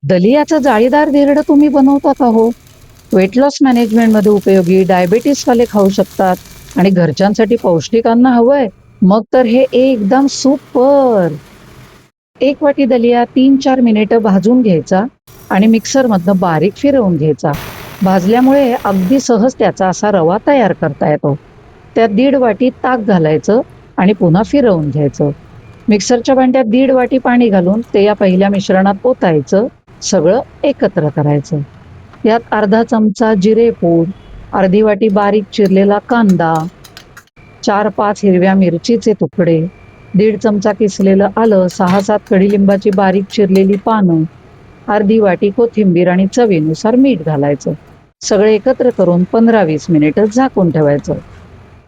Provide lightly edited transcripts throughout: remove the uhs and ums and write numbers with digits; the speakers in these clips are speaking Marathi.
दलियाचं जाळीदार धिरडं तुम्ही बनवता का हो? वेट लॉस मॅनेजमेंटमध्ये उपयोगी, डायबिटीसवाले खाऊ शकतात आणि घरच्यांसाठी पौष्टिक अन्न हवंय, मग तर हे एकदम सुपर. एक वाटी दलिया 3-4 मिनिटं भाजून घ्यायचा आणि मिक्सरमधनं बारीक फिरवून घ्यायचा. भाजल्यामुळे अगदी सहज त्याचा असा रवा तयार करता येतो. त्यात 1.5 वाटी ताक घालायचं आणि पुन्हा फिरवून घ्यायचं. मिक्सरच्या भांड्यात 1.5 वाटी पाणी घालून ते या पहिल्या मिश्रणात ओतायचं. सगळं एकत्र करायचं. यात अर्धा चमचा जिरेपूड, अर्धी वाटी बारीक चिरलेला कांदा, 4-5 हिरव्या मिरचीचे तुकडे, 1.5 चमचा किसलेलं आलं, 6-7 कडीलिंबाची बारीक चिरलेली पानं, अर्धी वाटी कोथिंबीर आणि चवीनुसार मीठ घालायचं. सगळं एकत्र करून 15-20 मिनिटं झाकून ठेवायचं.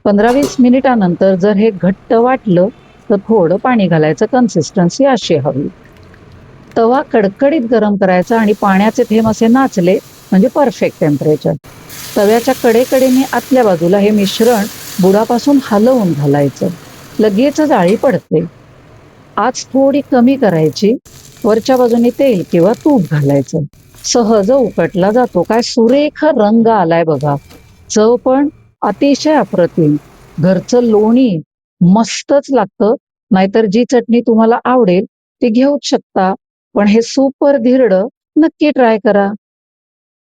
15-20 मिनिटानंतर जर हे घट्ट वाटलं तर थोडं पाणी घालायचं. कन्सिस्टन्सी अशी हवी. तवा कडकडीत गरम करायचा आणि पाण्याचे थेंब असे नाचले म्हणजे परफेक्ट टेम्परेचर. तव्याच्या कडेकडेने आतल्या बाजूला हे मिश्रण बुडापासून हलवून घालायचं. लगेच जाळी पडते. आच थोडी कमी करायची. वरच्या बाजूने तेल किंवा तूप घालायचं. सहज उकटला जातो. काय सुरेख रंग आलाय बघा. चव पण अतिशय अप्रतिम. घरचं लोणी मस्तच लागतं. नाहीतर जी चटणी तुम्हाला आवडेल ती घेऊच शकता. पण हे सुपर धिरडं नक्की ट्राय करा.